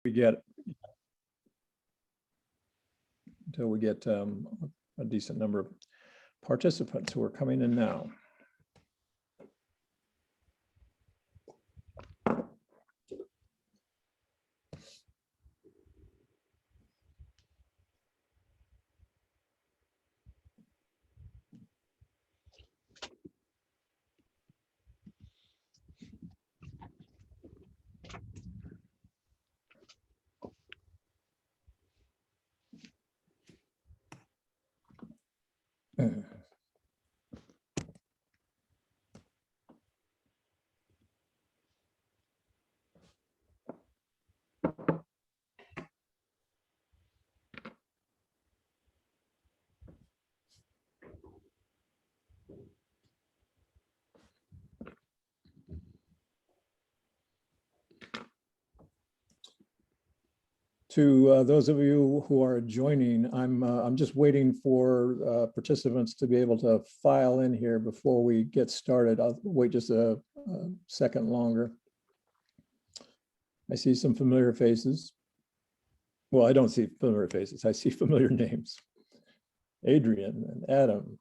we get a decent number of participants who are coming in now. To those of you who are joining, I'm just waiting for participants to be able to file in here before we get started. I'll wait just a second longer. I see some familiar faces. Well, I don't see familiar faces. I see familiar names. Adrian and Adam.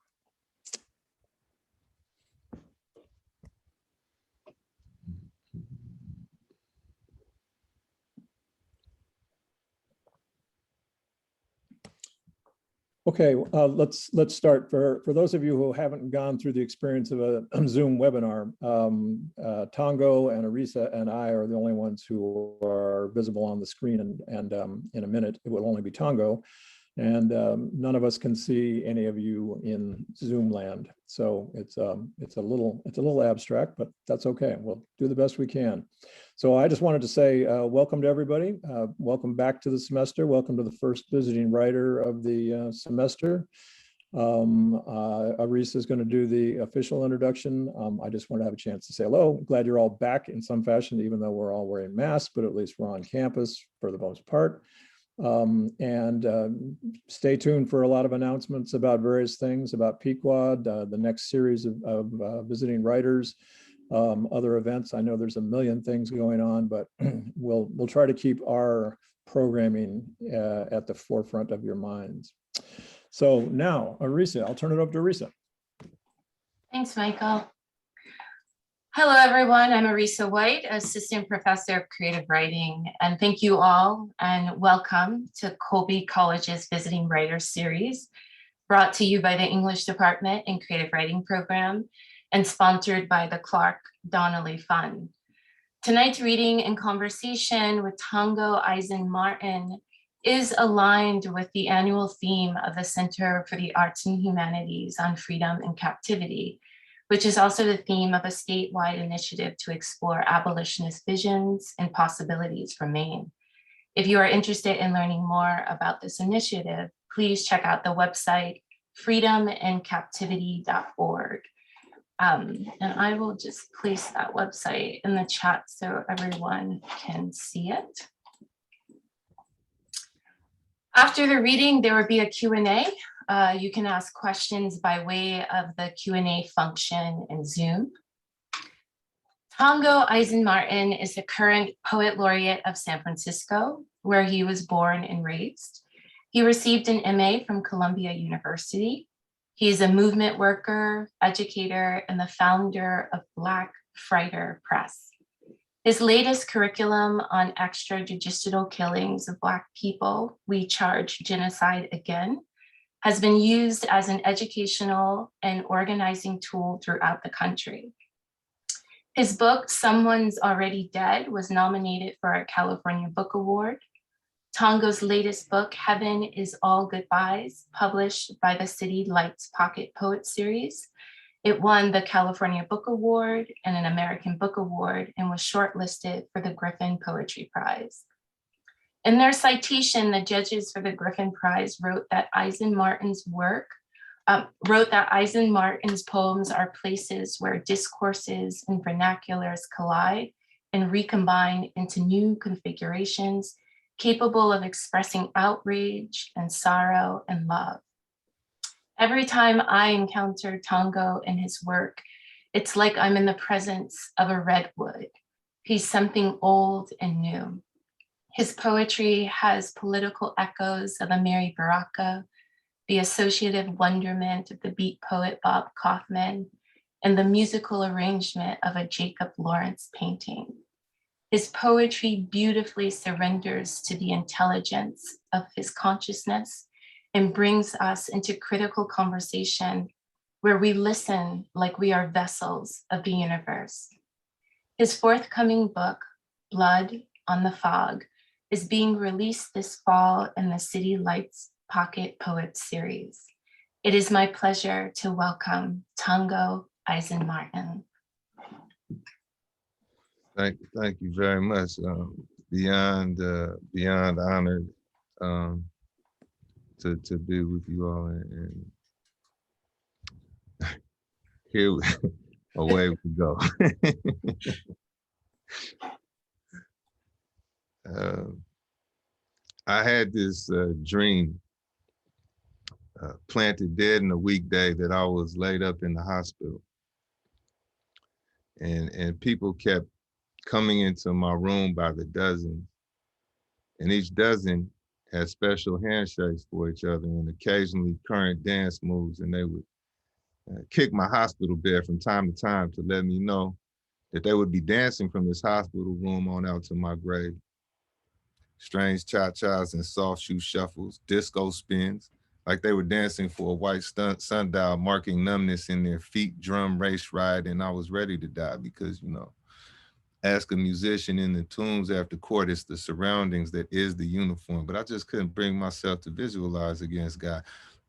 Okay, let's start. For those of you who haven't gone through the experience of a Zoom webinar, Tongo and Arisa and I are the only ones who are visible on the screen, and in a minute it will only be Tongo, and none of us can see any of you in Zoom land. So it's a little abstract, but that's okay. We'll do the best we can. So I just wanted to say welcome to everybody. Welcome back to the semester. Welcome to the first visiting writer of the semester. Arisa is going to do the official introduction. I just want to have a chance to say hello. Glad you're all back in some fashion, even though we're all wearing masks, but at least we're on campus for the most part. Stay tuned for a lot of announcements about various things, about Pequod, the next series of visiting writers, other events. I know there's a million things going on, but we'll try to keep our programming at the forefront of your minds. So now, Arisa, I'll turn it over to Arisa. Thanks, Michael. Hello, everyone. I'm Arisa White, Assistant Professor of Creative Writing, and thank you all and welcome to Colby College's Visiting Writers Series, brought to you by the English Department and Creative Writing Program and sponsored by the Clark Donnelly Fund. Tonight's reading and conversation with Tongo Eisen-Martin is aligned with the annual theme of the Center for the Arts and Humanities on Freedom and Captivity, which is also the theme of a statewide initiative to explore abolitionist visions and possibilities for Maine. If you are interested in learning more about this initiative, please check out the website freedomandcaptivity.org. And I will just place that website in the chat so everyone can see it. After the reading, there will be a Q&A. You can ask questions by way of the Q&A function in Zoom. Tongo Eisen-Martin is the current Poet Laureate of San Francisco, where he was born and raised. He received an MA from Columbia University. He is a movement worker, educator, and the founder of Black Frighter Press. His latest curriculum on extrajudicial killings of Black people, We Charge Genocide Again, has been used as an educational and organizing tool throughout the country. His book, Someone's Already Dead, was nominated for a California Book Award. Tongo's latest book, Heaven is All Goodbyes, published by the City Lights Pocket Poet Series. It won the California Book Award and an American Book Award and was shortlisted for the Griffins Poetry Prize. In their citation, the judges for the Griffin Prize wrote that Eisen-Martin's poems are places where discourses and vernaculars collide and recombine into new configurations capable of expressing outrage and sorrow and love. Every time I encounter Tongo and his work, it's like I'm in the presence of a redwood. He's something old and new. His poetry has political echoes of Amiri Baraka, the associative wonderment of the beat poet Bob Kaufman, and the musical arrangement of a Jacob Lawrence painting. His poetry beautifully surrenders to the intelligence of his consciousness and brings us into critical conversation where we listen like we are vessels of the universe. His forthcoming book, Blood on the Fog, is being released this fall in the City Lights Pocket Poets series. It is my pleasure to welcome Tongo Eisen-Martin. Thank you very much. Beyond honored to be with you all, and here away we go. I had this dream, planted dead in a weekday, that I was laid up in the hospital, and people kept coming into my room by the dozens, and each dozen had special handshakes for each other and occasionally current dance moves, and they would kick my hospital bed from time to time to let me know that they would be dancing from this hospital room on out to my grave. Strange cha-chas and soft shoe shuffles, disco spins, like they were dancing for a white sundial, marking numbness in their feet, drum race ride, and I was ready to die because, you know, ask a musician in the tombs after court, it's the surroundings that is the uniform, but I just couldn't bring myself to visualize against God.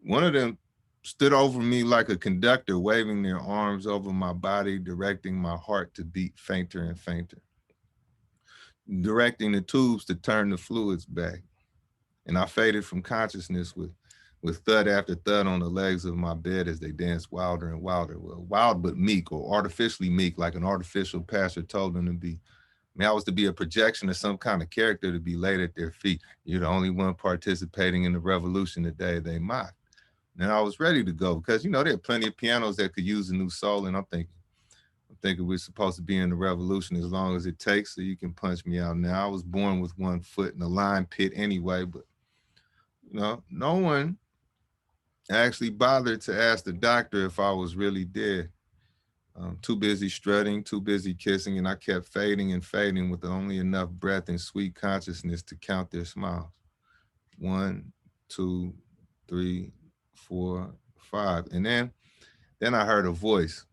One of them stood over me like a conductor, waving their arms over my body, directing my heart to beat fainter and fainter, directing the tubes to turn the fluids back. And I faded from consciousness with thud after thud on the legs of my bed as they danced wilder and wilder. Well, wild but meek, or artificially meek, like an artificial pastor told them to be. I mean, I was to be a projection of some kind of character to be laid at their feet. You're the only one participating in the revolution today, they mocked. And I was ready to go because, you know, there are plenty of pianos that could use a new soul. And I'm thinking we're supposed to be in the revolution as long as it takes, so you can punch me out now. I was born with one foot in the lime pit anyway, but, you know, no one actually bothered to ask the doctor if I was really dead. Too busy strutting, too busy kissing, and I kept fading and fading with only enough breath and sweet consciousness to count their smiles. 1, 2, 3, 4, 5. And then I heard a voice,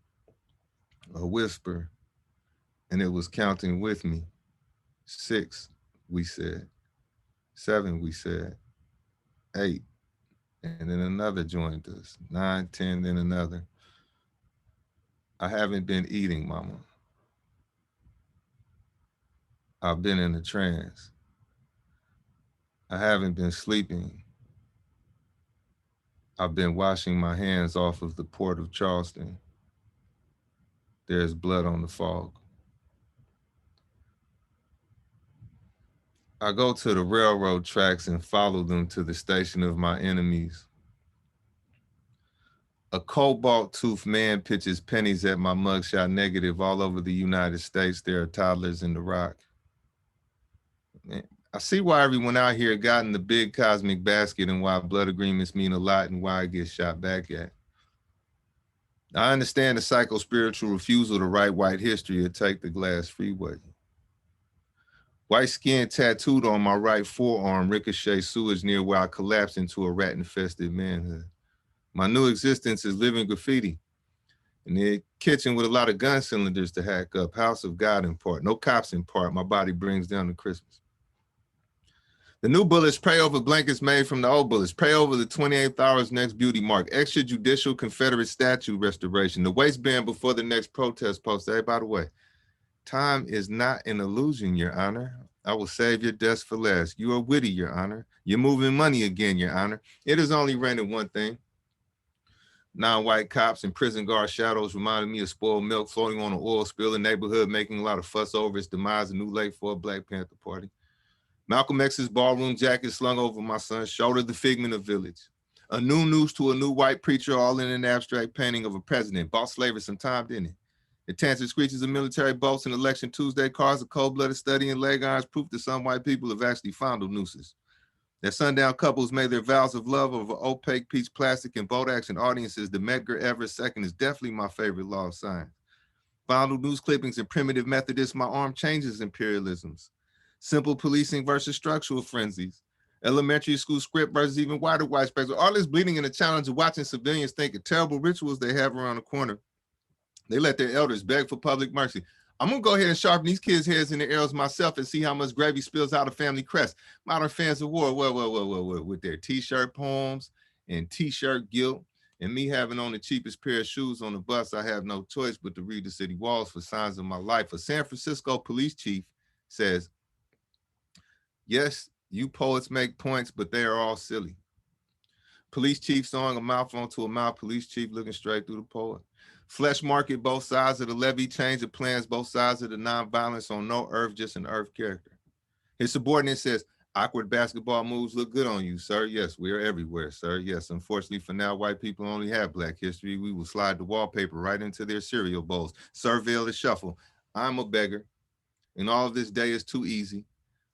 a whisper, and it was counting with me. 6, we said. 7, we said. 8, and then another joined us. 9, 10, then another. I haven't been eating, mama. I've been in a trance. I haven't been sleeping. I've been washing my hands off of the port of Charleston. There's blood on the fog. I go to the railroad tracks and follow them to the station of my enemies. A cobalt-toothed man pitches pennies at my mugshot negative all over the United States. There are toddlers in the rock. I see why everyone out here got in the big cosmic basket and why blood agreements mean a lot and why it gets shot back at. I understand the psycho-spiritual refusal to write white history or take the glass freeway. White skin tattooed on my right forearm, ricochet sewage near where I collapsed into a rat-infested manhood. My new existence is living graffiti in the kitchen with a lot of gun cylinders to hack up. House of God in part, no cops in part. My body brings down to Christmas. The new bullets pray over blankets made from the old bullets. Pray over the 28th hour's next beauty mark. Extrajudicial Confederate statue restoration. The waistband before the next protest post. Hey, by the way, time is not an illusion, Your Honor. I will save your desk for last. You are witty, Your Honor. You're moving money again, Your Honor. It has only rendered one thing. Non-white cops and prison guard shadows reminded me of spoiled milk floating on an oil spill in the neighborhood, making a lot of fuss over its demise, a new lake for a Black Panther party. Malcolm X's ballroom jacket slung over my son's shoulder, the figment of village. A new noose to a new white preacher, all in an abstract painting of a president. Bought slavery some time, didn't it? The tanted screeches of military boats and election Tuesday cars, a cold-blooded study in leg irons, proof that some white people have actually fondled nooses. That sundown couples made their vows of love over opaque peach plastic and boat action audiences. The Medgar Evers II is definitely my favorite law of science. Fondled news clippings and primitive Methodists, my arm changes imperialisms. Simple policing versus structural frenzies. Elementary school script versus even wider white space. All this bleeding and the challenge of watching civilians think of terrible rituals they have around the corner. They let their elders beg for public mercy. I'm gonna go ahead and sharpen these kids' heads in the arrows myself and see how much gravy spills out of family crest. Modern fans of war, well, with their t-shirt poems and t-shirt guilt, and me having on the cheapest pair of shoes on the bus, I have no choice but to read the city walls for signs of my life. A San Francisco police chief says, yes, you poets make points, but they are all silly. Police chief sawing a mouth onto a mouth, police chief looking straight through the poet. Flesh market, both sides of the levee, change of plans, both sides of the nonviolence on no earth, just an earth character. His subordinate says, awkward basketball moves look good on you, sir. Yes, we are everywhere, sir. Yes, unfortunately for now, white people only have black history. We will slide the wallpaper right into their cereal bowls. Surveil the shuffle. I'm a beggar, and all of this day is too easy.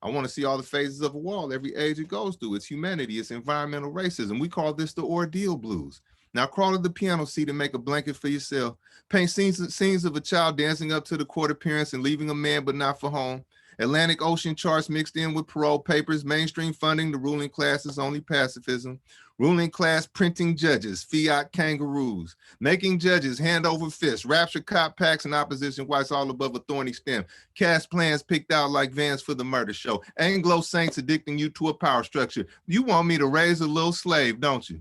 I want to see all the phases of a wall, every age it goes through. It's humanity, it's environmental racism. We call this the ordeal blues. Now crawl to the piano seat and make a blanket for yourself. Paint scenes of a child dancing up to the court appearance and leaving a man but not for home. Atlantic Ocean charts mixed in with parole papers, mainstream funding, the ruling class is only pacifism. Ruling class printing judges, fiat kangaroos, making judges hand over fist, rapture cop packs and opposition whites all above a thorny stem. Cast plans picked out like vans for the murder show. Anglo saints addicting you to a power structure. You want me to raise a little slave, don't you?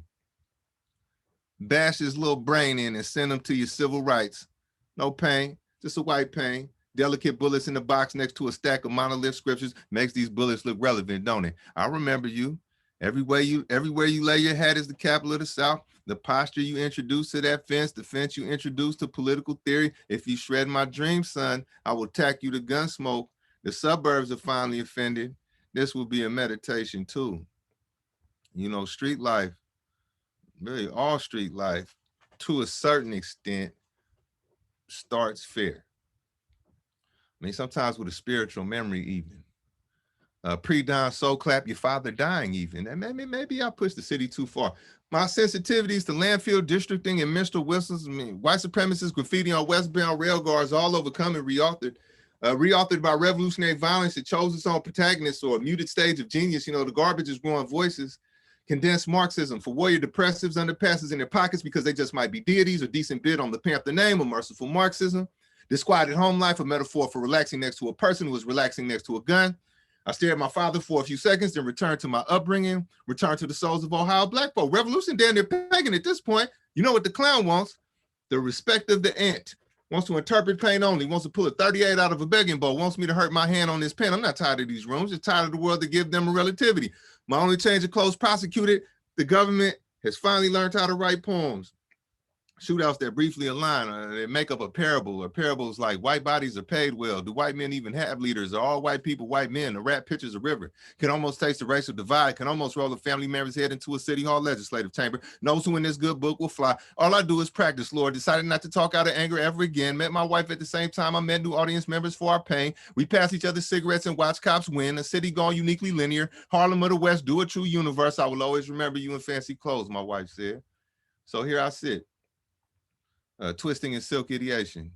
Bash his little brain in and send him to your civil rights. No pain, just a white pain. Delicate bullets in the box next to a stack of monolith scriptures makes these bullets look relevant, don't it? I remember you. Everywhere you lay your hat is the capital of the South. The posture you introduce to that fence, the fence you introduce to political theory. If you shred my dream, son, I will tack you to gun smoke. The suburbs are finally offended. This will be a meditation too. You know, street life, really all street life, to a certain extent, starts fair. I mean, sometimes with a spiritual memory even. Pre-dawn soul clap, your father dying even. And maybe I pushed the city too far. My sensitivities to landfill districting and minstrel whistles, I mean, white supremacists, graffiti on westbound rail guards, all overcome and reauthored by revolutionary violence. It chose its own protagonist or a muted stage of genius. You know, the garbage is growing voices. Condensed Marxism for warrior depressives, underpasses in their pockets because they just might be deities or decent bid on the Panther name or merciful Marxism. Disquieted home life, a metaphor for relaxing next to a person who is relaxing next to a gun. I stared at my father for a few seconds, then returned to my upbringing, returned to the souls of Ohio black folk. Revolution damn near pagan at this point. You know what the clown wants? The respect of the ant. Wants to interpret pain only, wants to pull a 38 out of a begging bowl, wants me to hurt my hand on this pen. I'm not tired of these rooms, just tired of the world to give them a relativity. My only change of clothes prosecuted, the government has finally learned how to write poems. Shootouts that briefly align, they make up a parable, or parables like white bodies are paid well. Do white men even have leaders? Are all white people white men? The rat pictures a river. Can almost taste the racial divide. Can almost roll a family member's head into a city hall legislative chamber. Knows who in this good book will fly. All I do is practice, Lord. Decided not to talk out of anger ever again. Met my wife at the same time I met new audience members for our pain. We pass each other cigarettes and watch cops win. A city gone uniquely linear. Harlem of the West, do a true universe. I will always remember you in fancy clothes, my wife said. So here I sit. Twisting and silk ideation.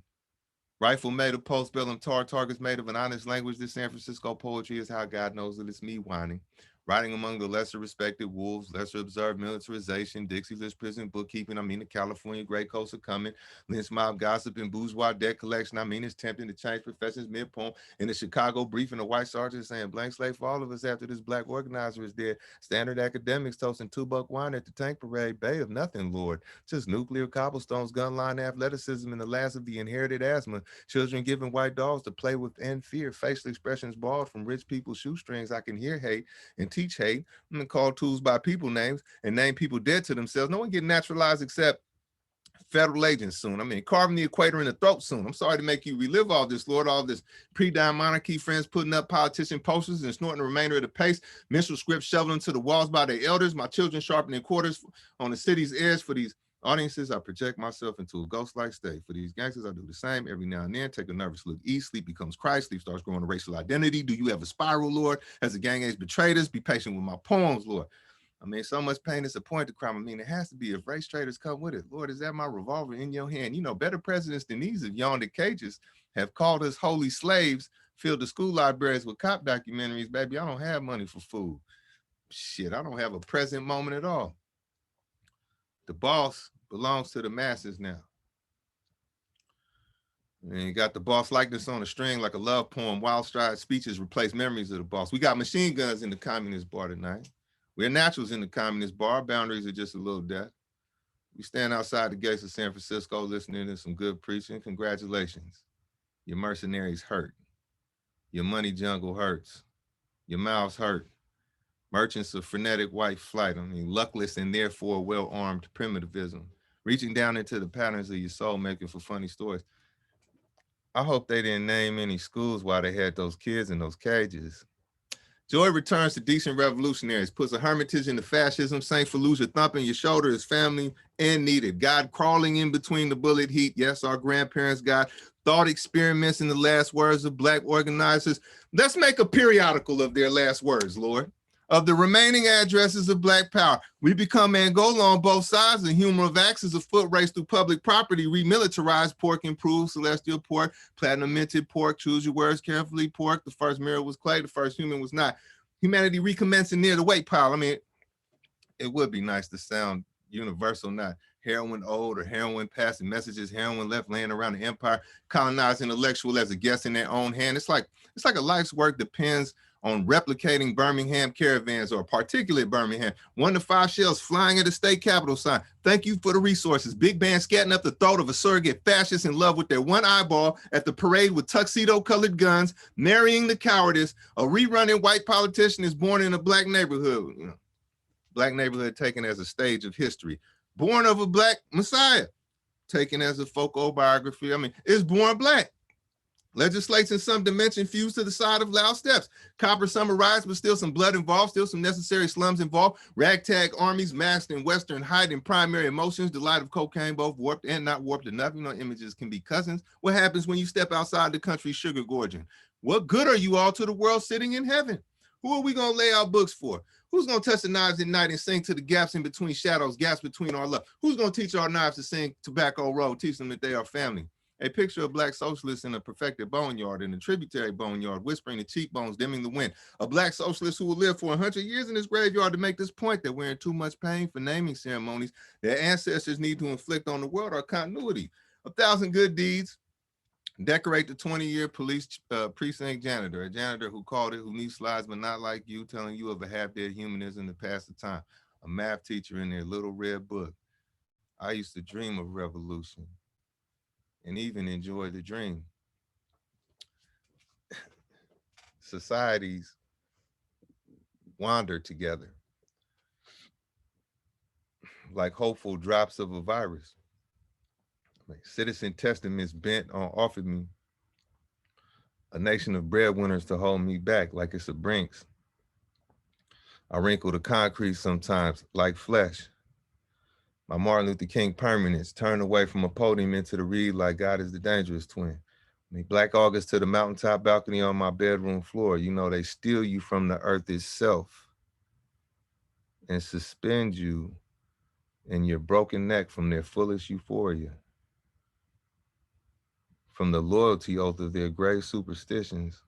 Rifle made of postbellum tar, targets made of an honest language. This San Francisco poetry is how God knows that it's me whining. Writing among the lesser respected wolves, lesser observed militarization, Dixie list prison bookkeeping. I mean, the California Gray Coats are coming. Lynch mob gossip and bourgeois debt collection. I mean, it's tempting to change professions mid-poem. In the Chicago briefing, a white sergeant saying blank slate for all of us after this black organizer is dead. Standard academics toasting $2 wine at the tank parade. Bay of nothing, Lord. Just nuclear cobblestones, gun line athleticism, and the last of the inherited asthma. Children giving white dogs to play with and fear. Facial expressions borrowed from rich people's shoestrings. I can hear hate and teach hate. I'm gonna call tools by people names and name people dead to themselves. No one getting naturalized except federal agents soon. I mean, carving the equator in the throat soon. I'm sorry to make you relive all this, Lord, all this pre-dime monarchy, friends putting up politician posters and snorting the remainder of the pace, minstrel scripts shoveling to the walls by their elders, my children sharpening quarters on the city's edge for these Audiences, I project myself into a ghost-like state. For these gangsters, I do the same every now and then. Take a nervous look east. Sleep becomes Christ. Sleep starts growing a racial identity. Do you ever spiral, Lord? As the gang age betrayed us, be patient with my poems, Lord. I mean, so much pain is a point to crime. I mean, it has to be if race traders come with it. Lord, is that my revolver in your hand? You know, better presidents than these have yawned at cages, have called us holy slaves, filled the school libraries with cop documentaries. Baby, I don't have money for food. Shit, I don't have a present moment at all. The boss belongs to the masses now. And you got the boss likeness on a string like a love poem. Wild stride speeches replace memories of the boss. We got machine guns in the communist bar tonight. We're naturals in the communist bar. Boundaries are just a little death. We stand outside the gates of San Francisco listening to some good preaching. Congratulations. Your mercenaries hurt. Your money jungle hurts. Your mouths hurt. Merchants of frenetic white flight. I mean, luckless and therefore well-armed primitivism. Reaching down into the patterns of your soul, making for funny stories. I hope they didn't name any schools while they had those kids in those cages. Joy returns to decent revolutionaries, puts a hermitage into fascism. St. Fallujah thumping your shoulder is family and needed. God crawling in between the bullet heat. Yes, our grandparents got thought experiments in the last words of Black organizers. Let's make a periodical of their last words, Lord. Of the remaining addresses of Black power, we become Angola on both sides. The humor of acts is a foot race through public property. Remilitarized pork improved, celestial pork, platinum minted pork, choose your words carefully, pork. The first mirror was clay, the first human was not. Humanity recommencing near the weight pile. I mean, it would be nice to sound universal, not heroin old or heroin passing messages, heroin left laying around the empire, colonized intellectual as a guest in their own hand. It's like a life's work depends on replicating Birmingham caravans or particulate Birmingham. 1 to 5 shells flying at the state capitol sign. Thank you for the resources. Big band scatting up the throat of a surrogate fascist in love with their one eyeball at the parade with tuxedo colored guns, marrying the cowardice. A rerunning white politician is born in a Black neighborhood. You know, Black neighborhood taken as a stage of history. Born of a Black messiah, taken as a folk biography. I mean, it's born Black. Legislates in some dimension fused to the side of loud steps. Copper summarized, but still some blood involved, still some necessary slums involved. Ragtag armies masked in Western height and primary emotions. The light of cocaine, both warped and not warped enough. You know, images can be cousins. What happens when you step outside the country sugar gorging? What good are you all to the world sitting in heaven? Who are we going to lay our books for? Who's going to touch the knives at night and sing to the gaps in between shadows, gaps between our love? Who's going to teach our knives to sing Tobacco Road, teach them that they are family? A picture of Black socialists in a perfected boneyard, in a tributary boneyard, whispering the cheekbones, dimming the wind. A Black socialist who will live for 100 years in this graveyard to make this point that we're in too much pain for naming ceremonies their ancestors need to inflict on the world our continuity. 1,000 good deeds. Decorate the 20-year police precinct janitor, a janitor who called it, who needs slides but not like you, telling you of a half-dead humanism to pass the time. A math teacher in their little red book. I used to dream of revolution and even enjoy the dream. Societies wander together like hopeful drops of a virus. Like citizen testaments bent on offered me a nation of breadwinners to hold me back like it's a Brinks. I wrinkle the concrete sometimes like flesh. My Martin Luther King permanence turned away from a podium into the reed like God is the dangerous twin. I mean, Black August to the mountaintop balcony on my bedroom floor. You know, they steal you from the earth itself and suspend you in your broken neck from their fullest euphoria. From the loyalty oath of their grave superstitions,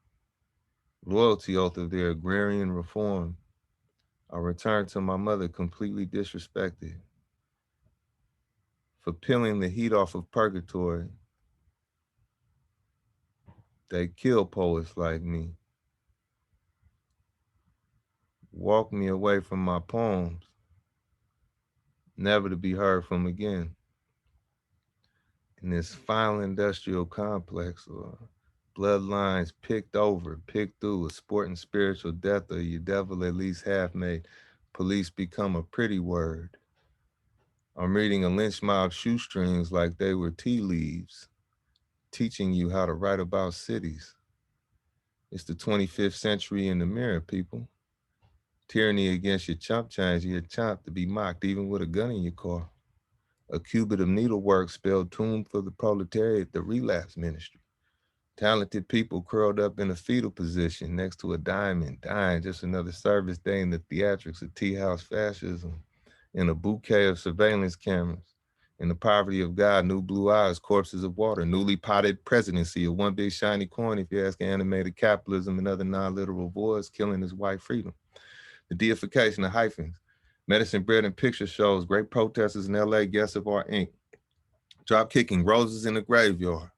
loyalty oath of their agrarian reform, I returned to my mother completely disrespected for peeling the heat off of purgatory. They kill poets like me. Walk me away from my poems, never to be heard from again. In this final industrial complex, or bloodlines picked over, picked through, a sporting spiritual death, or your devil at least half made, police become a pretty word. I'm reading a lynch mob shoestrings like they were tea leaves, teaching you how to write about cities. It's the 25th century in the mirror, people. Tyranny against your chump change, you're a chump to be mocked, even with a gun in your car. A cubit of needlework spelled tomb for the proletariat, the relapse ministry. Talented people curled up in a fetal position next to a diamond, dying, just another service day in the theatrics of tea house fascism, in a bouquet of surveillance cameras. In the poverty of God, new blue eyes, corpses of water, newly potted presidency of one big shiny coin, if you ask animated capitalism and other non-literal voids, killing his white freedom. The deification of hyphens, medicine bread and picture shows, great protesters in LA, guests of our ink, drop kicking roses in the graveyard.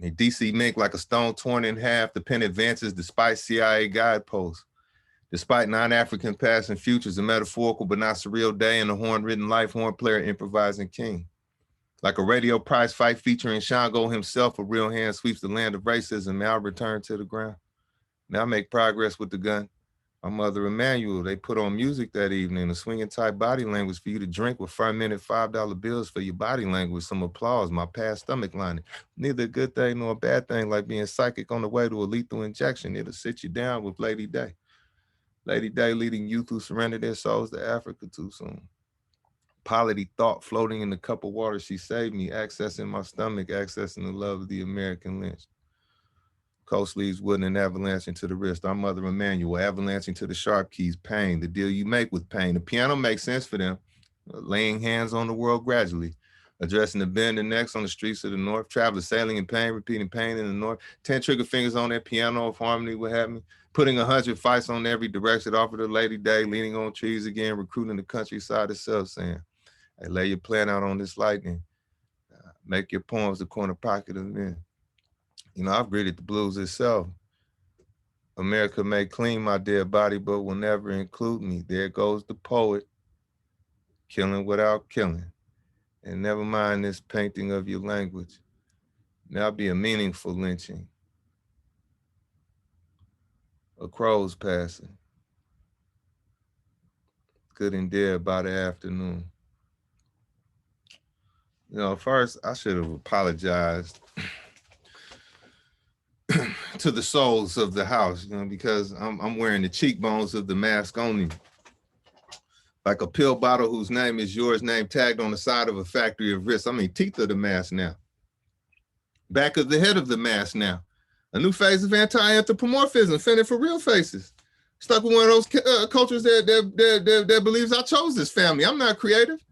And DC Mink like a stone torn in half, the pen advances despite CIA guideposts. Despite non-African past and futures, a metaphorical but not surreal day in a horn-ridden life, horn player improvising king. Like a radio prize fight featuring Shango himself, a real hand sweeps the land of racism. May I return to the ground? May I make progress with the gun? My mother Emmanuel, they put on music that evening, a swinging type body language for you to drink with fermented $5 bills for your body language, some applause, my past stomach lining. Neither a good thing nor a bad thing, like being psychic on the way to a lethal injection. It'll sit you down with Lady Day. Lady Day leading youth who surrendered their souls to Africa too soon. Polity thought floating in the cup of water, she saved me, accessing my stomach, accessing the love of the American lynch. Coast leaves wooden and avalanching to the wrist. Our mother Emmanuel, avalanching to the sharp keys, pain, the deal you make with pain. The piano makes sense for them, laying hands on the world gradually, addressing the bending necks on the streets of the north, travelers sailing in pain, repeating pain in the north, 10 trigger fingers on that piano of harmony, what have me, putting 100 fights on every direction, offered a Lady Day, leaning on trees again, recruiting the countryside itself, saying, hey, lay your plan out on this lightning, make your poems the corner pocket of men. You know, I've greeted the blues itself. America may clean my dead body, but will never include me. There goes the poet, killing without killing. And never mind this painting of your language. Now be a meaningful lynching. A crow's passing. Good and dead by the afternoon. You know, first I should have apologized to the souls of the house, you know, because I'm wearing the cheekbones of the mask only. Like a pill bottle whose name is yours, name tagged on the side of a factory of risks. I mean, teeth of the mask now. Back of the head of the mask now. A new phase of anti-anthropomorphism, fending for real faces. Stuck with one of those cultures that believes I chose this family. I'm not creative.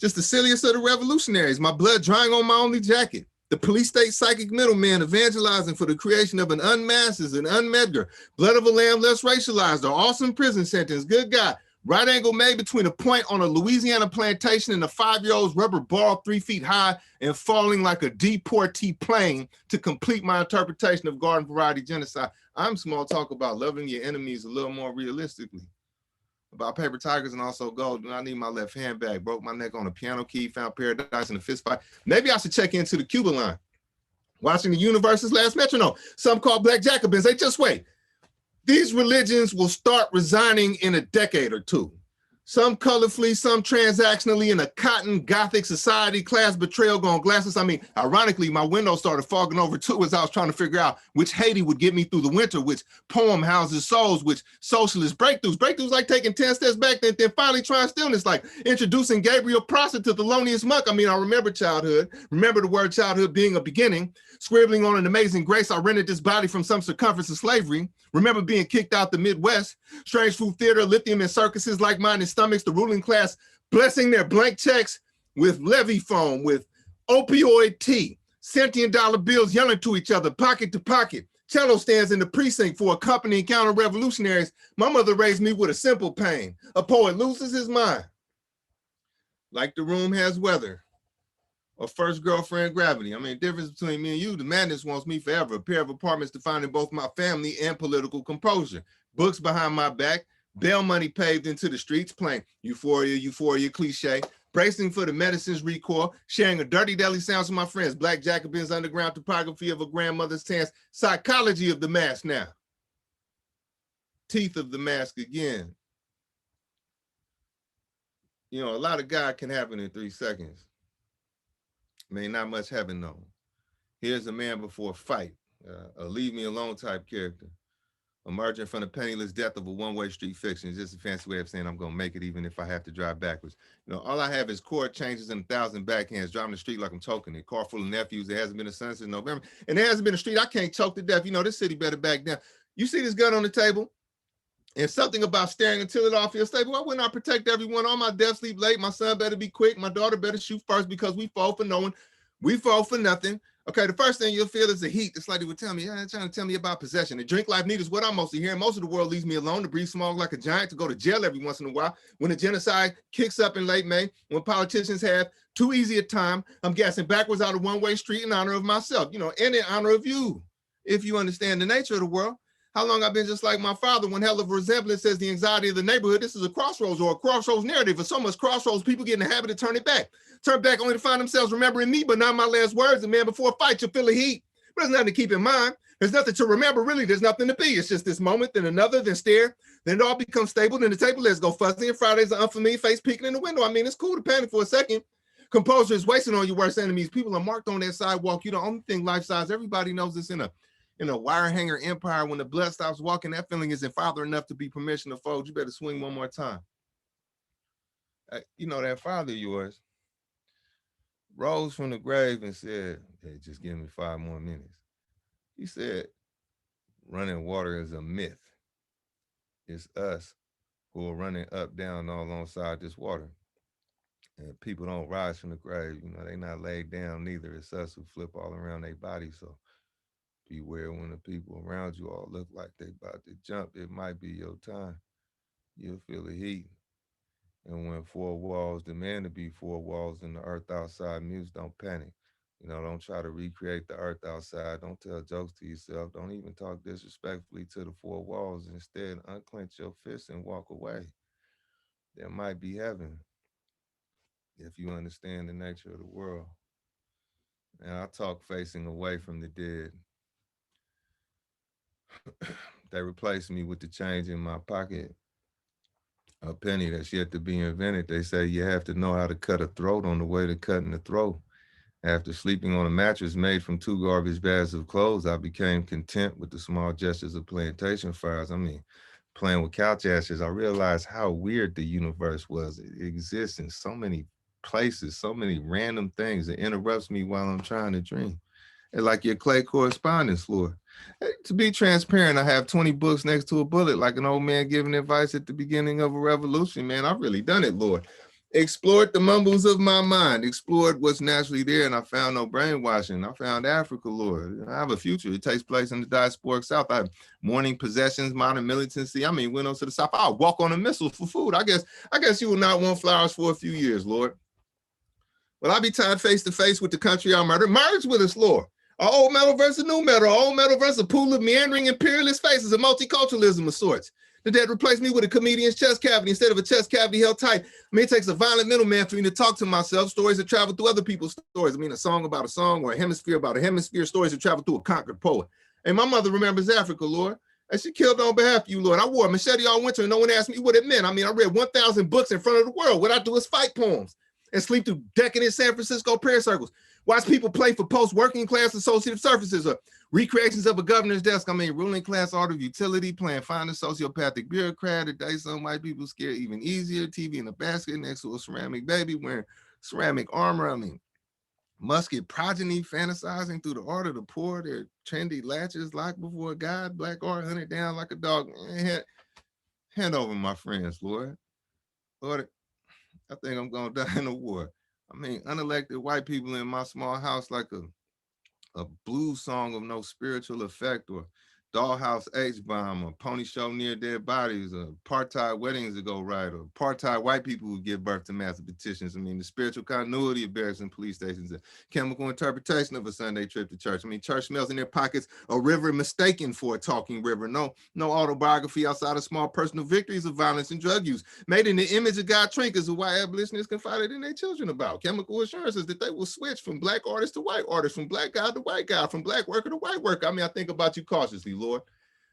Just the silliest of the revolutionaries. My blood drying on my only jacket. The police state psychic middleman evangelizing for the creation of an unmasked and unmedgar. Blood of a lamb less racialized. An awesome prison sentence. Good God. Right angle made between a point on a Louisiana plantation and a 5-year-old's rubber ball 3 feet high and falling like a deportee plane to complete my interpretation of garden variety genocide. I'm small talk about loving your enemies a little more realistically. About paper tigers and also gold. I need my left hand back. Broke my neck on a piano key, found paradise in a fist fight. Maybe I should check into the Cuba line. Watching the universe's last metronome. Some call black Jacobins. Hey, just wait. These religions will start resigning in a decade or two. Some colorfully, some transactionally, in a cotton gothic society, class betrayal going glasses. I mean, ironically, my window started fogging over too as I was trying to figure out which Haiti would get me through the winter, which poem houses souls, which socialist breakthroughs. Breakthroughs like taking 10 steps back, then finally trying stillness, like introducing Gabriel Prosser to Thelonious Monk. I mean, I remember childhood, remember the word childhood being a beginning, scribbling on an amazing grace. I rented this body from some circumference of slavery. Remember being kicked out the Midwest, strange food theater, lithium and circuses, like-minded stomachs, the ruling class blessing their blank checks with levy foam, with opioid tea, sentient dollar bills yelling to each other, pocket to pocket, cello stands in the precinct for accompanying counter-revolutionaries. My mother raised me with a simple pain. A poet loses his mind. Like the room has weather. Or first girlfriend gravity. I mean, difference between me and you, the madness wants me forever. A pair of apartments defining both my family and political composure. Books behind my back, bail money paved into the streets, playing euphoria, euphoria cliche, bracing for the medicine's recoil, sharing a dirty deli sounds with my friends, black Jacobins, underground topography of a grandmother's hands, psychology of the mask now. Teeth of the mask again. You know, a lot of God can happen in 3 seconds. I mean, not much heaven though. Here's a man before a fight, a leave me alone type character. emerging from the penniless death of a one-way street fiction. It's just a fancy way of saying I'm gonna make it even if I have to drive backwards. You know, all I have is chord changes and 1,000 backhands, driving the street like I'm choking it. Car full of nephews, there hasn't been a sun since November. And there hasn't been a street I can't choke to death. You know, this city better back down. You see this gun on the table? And something about staring until it all feels stable. Why wouldn't I protect everyone? All my death sleep late. My son better be quick. My daughter better shoot first because we fall for no one. We fall for nothing. Okay, the first thing you'll feel is the heat. This lady would tell me, yeah, trying to tell me about possession. The drink life need is what I'm mostly hearing. Most of the world leaves me alone to breathe smog like a giant, to go to jail every once in a while. When the genocide kicks up in late May, when politicians have too easy a time, I'm gassing backwards out of one-way street in honor of myself, you know, and in honor of you, if you understand the nature of the world. How long I've been just like my father, one hell of a resemblance says the anxiety of the neighborhood. This is a crossroads or a crossroads narrative. For so much crossroads, people get in the habit of turning back. Turn back only to find themselves remembering me, but not my last words. And man, before a fight, you feel the heat. But there's nothing to keep in mind. There's nothing to remember, really. There's nothing to be. It's just this moment, then another, then stare. Then it all becomes stable. Then the table legs go fuzzy. And Friday's an unfamiliar face peeking in the window. I mean, it's cool to panic for a second. Composure is wasting on your worst enemies. People are marked on that sidewalk. You're the only thing life-size. Everybody knows this in a wire hanger empire. When the blood stops walking, that feeling isn't father enough to be permission to fold. You better swing one more time. You know, that father of yours rose from the grave and said, hey, just give me 5 more minutes. He said, running water is a myth. It's us who are running up, down, all alongside this water. And people don't rise from the grave. You know, they not laid down neither. It's us who flip all around their body. So beware when the people around you all look like they about to jump. It might be your time. You'll feel the heat. And when 4 walls demand to be 4 walls and the earth outside mutes, don't panic. You know, don't try to recreate the earth outside. Don't tell jokes to yourself. Don't even talk disrespectfully to the 4 walls. Instead, unclench your fists and walk away. There might be heaven if you understand the nature of the world. And I talk facing away from the dead. They replaced me with the change in my pocket. A penny that's yet to be invented. They say you have to know how to cut a throat on the way to cutting the throat. After sleeping on a mattress made from 2 garbage bags of clothes, I became content with the small gestures of plantation fires. I mean, playing with couch ashes, I realized how weird the universe was. It exists in so many places, so many random things. It interrupts me while I'm trying to dream. It's like your clay correspondence floor. To be transparent, I have 20 books next to a bullet, like an old man giving advice at the beginning of a revolution. Man, I've really done it, Lord. Explored the mumbles of my mind, explored what's naturally there, and I found no brainwashing. I found Africa, Lord. I have a future. It takes place in the diasporic South. I have morning possessions, modern militancy. I mean, windows to the South. I'll walk on a missile for food. I guess you will not want flowers for a few years, Lord. Well, I'll be tied face to face with the country I murdered. Merge with us, Lord. Old metal versus new metal, old metal versus a pool of meandering imperialist faces, a multiculturalism of sorts. The dead replaced me with a comedian's chest cavity instead of a chest cavity held tight. I mean, it takes a violent middleman for me to talk to myself, stories that travel through other people's stories. I mean, a song about a song or a hemisphere about a hemisphere, stories that travel through a conquered poet. And my mother remembers Africa, Lord. And she killed on behalf of you, Lord. I wore a machete all winter and no one asked me what it meant. I mean, I read 1,000 books in front of the world. What I do is fight poems and sleep through decadent San Francisco prayer circles. Watch people play for post-working class associative services or recreations of a governor's desk. I mean, ruling class art of utility, playing find a sociopathic bureaucrat. Today, some white people scared even easier. TV in a basket next to a ceramic baby wearing ceramic armor. I mean, musket progeny fantasizing through the art of the poor. Their trendy latches locked before God. Black art hunted down like a dog. Hand over my friends, Lord. Lord, I think I'm going to die in the war. I mean, unelected white people in my small house like a blues song of no spiritual effect, or dollhouse H-bomb, or pony show near dead bodies, or apartheid weddings that go right, or apartheid white people who give birth to massive petitions. I mean, the spiritual continuity of barracks and police stations, a chemical interpretation of a Sunday trip to church. I mean, church smells in their pockets, a river mistaken for a talking river. No autobiography outside of small personal victories of violence and drug use, made in the image of God trinkers who white abolitionists confided in their children about. Chemical assurances that they will switch from black artists to white artists, from black guy to white guy, from black worker to white worker. I mean, I think about you cautiously, Lord.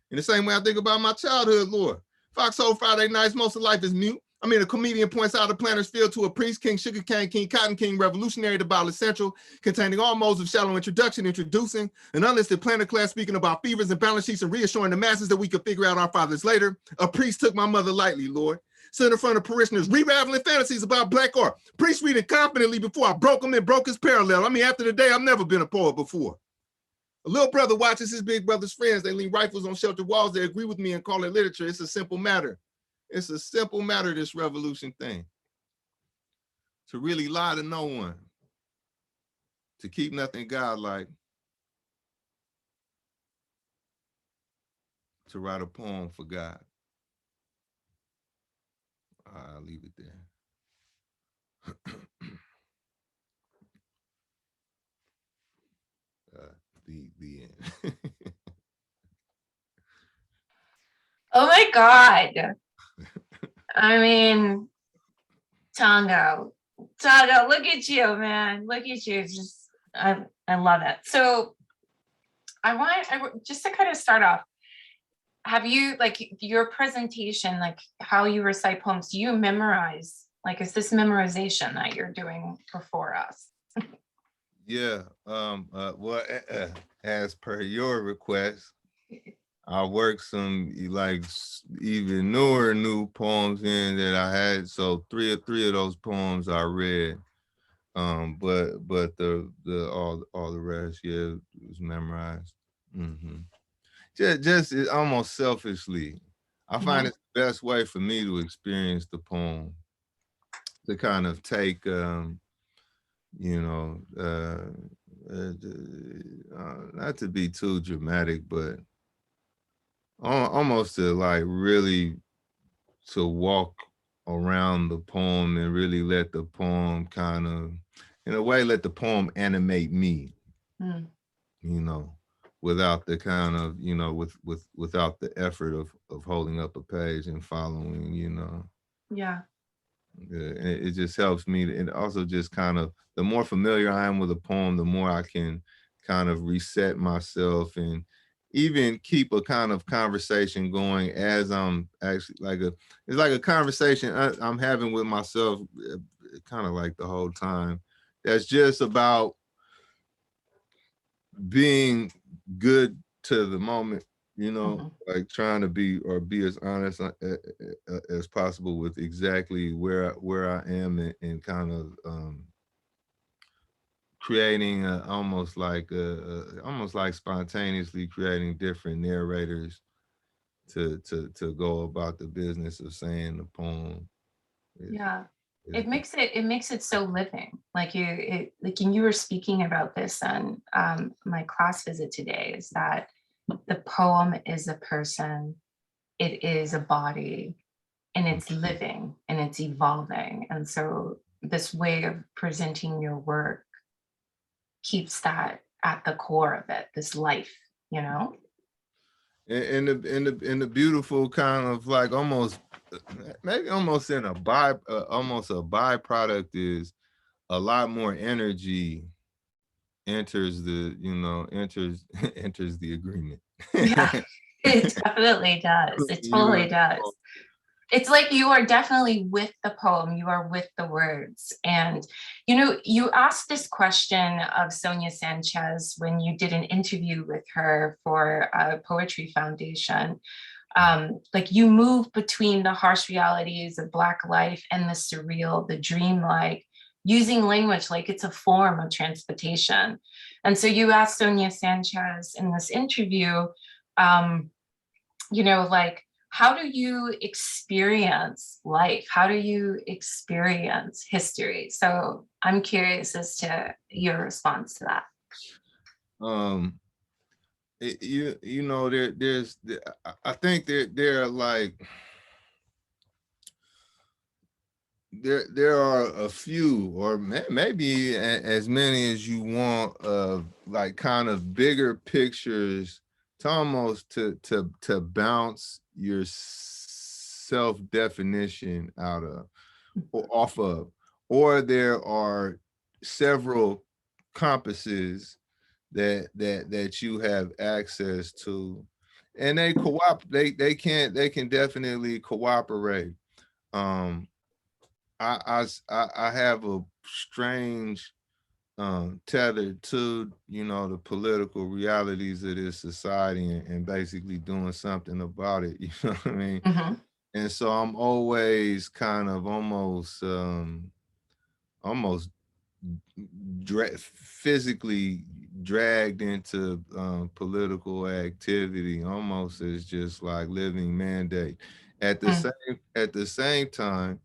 In the same way I think about my childhood, Lord. Foxhole Friday nights, most of life is mute. A comedian points out a planter's field to a priest, king, sugar cane king, cotton king, revolutionary, the Bible essential, containing all modes of shallow introduction, introducing an unlisted planter class speaking about fevers and balance sheets and reassuring the masses that we could figure out our fathers later. A priest took my mother lightly, Lord. Stood in front of parishioners, re-raveling fantasies about black art. Priest reading confidently before I broke him and broke his parallel. After the day, I've never been a poet before. A little brother watches his big brother's friends. They lean rifles on sheltered walls. They agree with me and call it literature. It's a simple matter. It's a simple matter, this revolution thing. To really lie to no one. To keep nothing godlike. To write a poem for God. I'll leave it there. The end. Oh my God. I mean, Tongo, look at you, man. Look at you. Just, I love it. So I just to kind of start off, have you, like, your presentation, like how you recite poems, do you memorize? Like, is this memorization that you're doing before us? Yeah. Well, as per your request, I worked some like even new poems in that I had. So three of those poems I read. But all the rest, yeah, was memorized. Just almost selfishly, I find it's the best way for me to experience the poem, to kind of take, not to be too dramatic, but almost to like really to walk around the poem and really let the poem kind of, in a way, let the poem animate me, without the kind of, without the effort of holding up a page and following, Yeah. It just helps me. And also just kind of, the more familiar I am with a poem, the more I can kind of reset myself and even keep a kind of conversation going as I'm actually it's like a conversation I'm having with myself, kind of like the whole time. That's just about being good to the moment, like trying to be as honest as possible with exactly where I am and kind of creating almost like spontaneously creating different narrators to go about the business of saying the poem. Yeah. It makes it so living. Like you were speaking about this on my class visit today, is that the poem is a person, it is a body, and it's living and it's evolving. And so this way of presenting your work keeps that at the core of it, this life, And the beautiful kind of like almost almost a byproduct is a lot more energy enters the enters the agreement. Yeah, it definitely does. It totally does. It's like you are definitely with the poem, you are with the words. And, you asked this question of Sonia Sanchez when you did an interview with her for Poetry Foundation. Like, you move between the harsh realities of Black life and the surreal, the dreamlike, using language like it's a form of transportation. And so you asked Sonia Sanchez in this interview, like, how do you experience life? How do you experience history? So I'm curious as to your response to that. I think there are like, there are a few, or maybe as many as you want, of like kind of bigger pictures to almost to bounce your self-definition out of or off of, or there are several compasses that you have access to, and they can definitely cooperate. um, I have a strange tethered to, you know, the political realities of this society and basically doing something about it. You know what I mean? Mhm. And so I'm always kind of almost physically dragged into political activity, almost as just like living mandate. At the Mm. same time,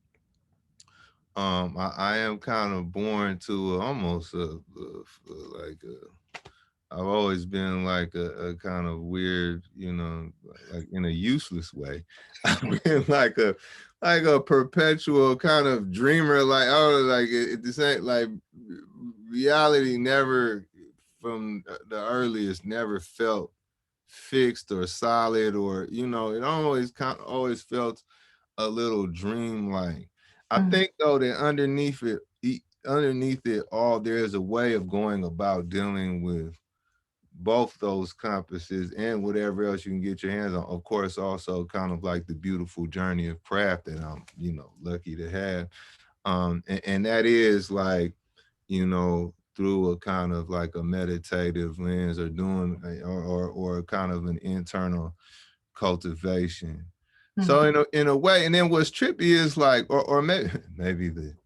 I am kind of born to almost like I've always been like a kind of weird, you know, like in a useless way. I've been like a perpetual kind of dreamer, like, oh, like this ain't like reality never from the earliest never felt fixed or solid, or, you know, it always felt a little dreamlike. I Mm. think though that underneath it all, there's a way of going about dealing with both those compasses and whatever else you can get your hands on. Of course, also kind of like the beautiful journey of craft that I'm, you know, lucky to have. And that is like, you know, through a kind of like a meditative lens, or doing or kind of an internal cultivation. So Mm. in a way, and then what's trippy is like, or maybe the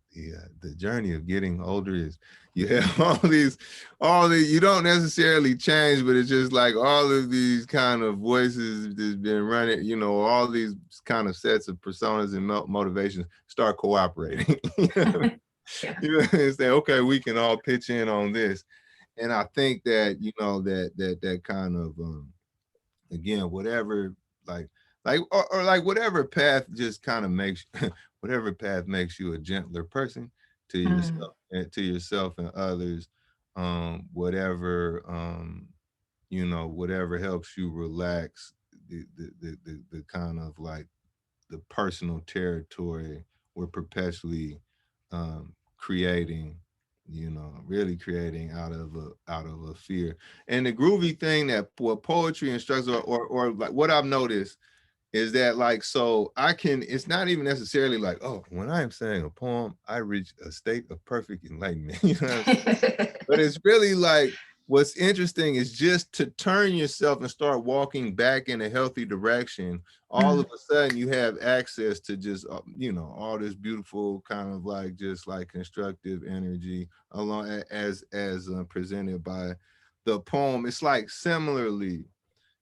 journey of getting older is you have all these, you don't necessarily change, but it's just like all of these kind of voices that's been running, you know, all these kind of sets of personas and motivations start cooperating. Yeah. You know, and say, okay, we can all pitch in on this. And I think that, you know, that kind of again, whatever, or like whatever path just kind of makes whatever path makes you a gentler person to Mm. yourself and others, whatever, you know, whatever helps you relax the kind of like the personal territory we're perpetually creating, you know, really creating out of a fear. And the groovy thing that what poetry instructs, or like what I've noticed is that, like, so I can, it's not even necessarily like, oh, when I am saying a poem, I reach a state of perfect enlightenment. You know what I'm saying? But it's really like, what's interesting is just to turn yourself and start walking back in a healthy direction. All of Mm. a sudden you have access to just, you know, all this beautiful kind of like, just like constructive energy along as presented by the poem. It's like similarly,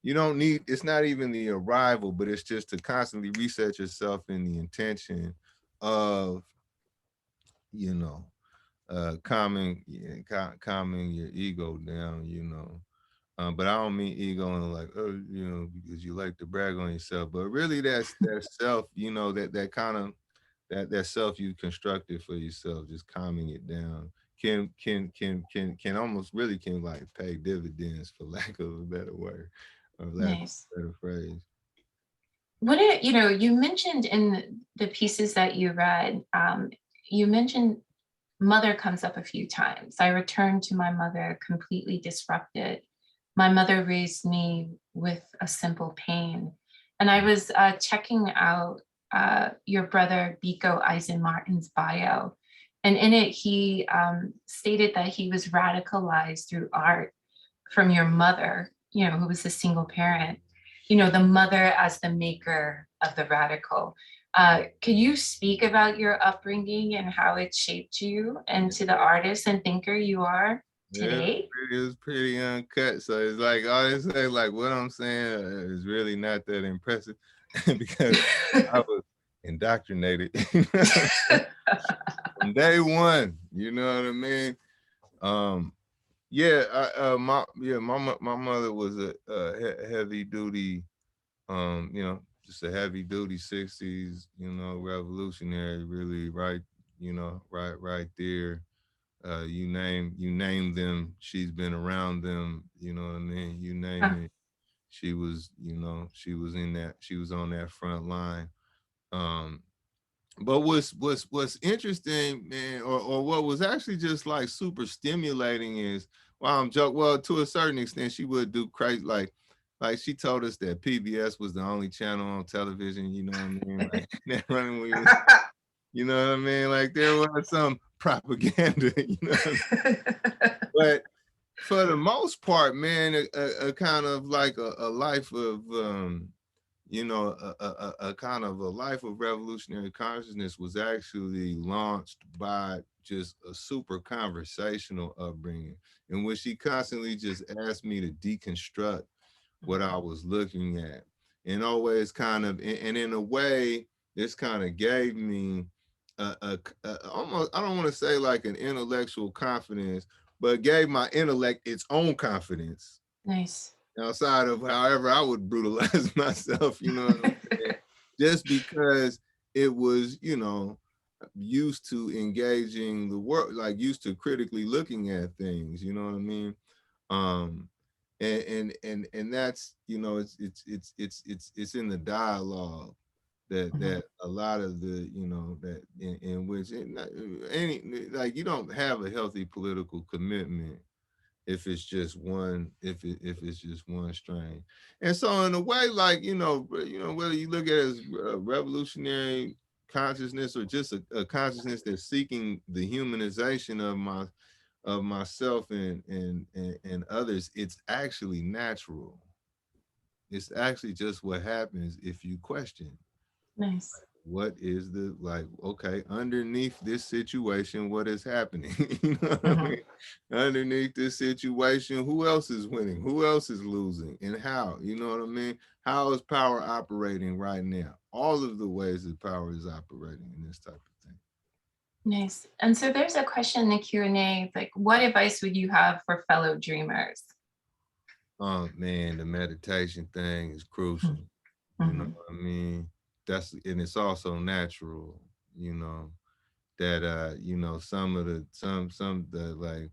you don't need, it's not even the arrival, but it's just to constantly reset yourself in the intention of, you know, calming your ego down, you know. But I don't mean ego and like, oh, you know, because you like to brag on yourself, but really that's that self, you know, that kind of that self you constructed for yourself, just calming it down can almost really can like pay dividends, for lack of a better word, or lack of Nice. a better phrase. What are, you know, you mentioned in the pieces that you read, you mentioned mother comes up a few times. I returned to my mother completely disrupted. My mother raised me with a simple pain. And I was checking out your brother Biko Eisen-Martin's bio. And in it, he stated that he was radicalized through art from your mother, you know, who was a single parent, you know, the mother as the maker of the radical. Can you speak about your upbringing and how it shaped you into the artist and thinker you are Yeah, today? it was pretty uncut. So it's like, honestly, like what I'm saying is really not that impressive because I was indoctrinated from day one. You know what I mean? Um, yeah, my mother was a heavy duty, you know, just a heavy duty 60s, you know, revolutionary, really, right, you know, right there. You name them, she's been around them, you know what I mean? You name Huh. it, she was, you know, she was on that front line. Um, but what's interesting, man, or what was actually just like super stimulating is, well, I'm joking. Well, to a certain extent, she would do crazy, like like she told us that PBS was the only channel on television, you know what I mean? Like, that running we was, you know what I mean? Like there was some propaganda, you know what I mean? But for the most part, man, a kind of like a life of, you know, a kind of a life of revolutionary consciousness was actually launched by just a super conversational upbringing, in which she constantly just asked me to deconstruct what I was looking at, and always kind of, and in a way, this kind of gave me almost, I don't want to say like an intellectual confidence, but gave my intellect its own confidence. Nice. Outside of however I would brutalize myself, you know what I'm saying? Just because it was, you know, used to engaging the world, like used to critically looking at things, you know what I mean? And that's, you know, it's in the dialogue that a lot of the, you know, that in which any, like, you don't have a healthy political commitment if it's just one, if it's just one strain. And so in a way, like, you know, whether you look at it as revolutionary consciousness or just a consciousness that's seeking the humanization of myself and others, it's actually natural. It's actually just what happens if you question. Nice. What is the, like, okay, underneath this situation, what is happening? You know what I mean? Underneath this situation, who else is winning? Who else is losing? And how? You know what I mean? How is power operating right now? All of the ways that power is operating in this type of thing. Nice. And so there's a question in the Q&A, like, what advice would you have for fellow dreamers? Oh man, the meditation thing is crucial. You know what I mean? That's, and it's also natural, you know, that you know, some the like,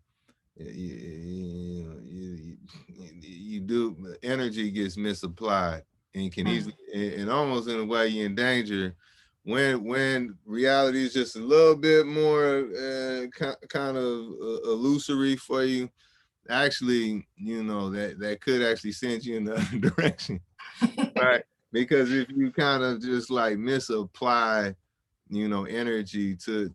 you do, energy gets misapplied and can easily, and almost in a way you're in danger when reality is just a little bit more kind of illusory for you. Actually, you know, that could actually send you in the other direction, right? Because if you kind of just like misapply, you know, energy to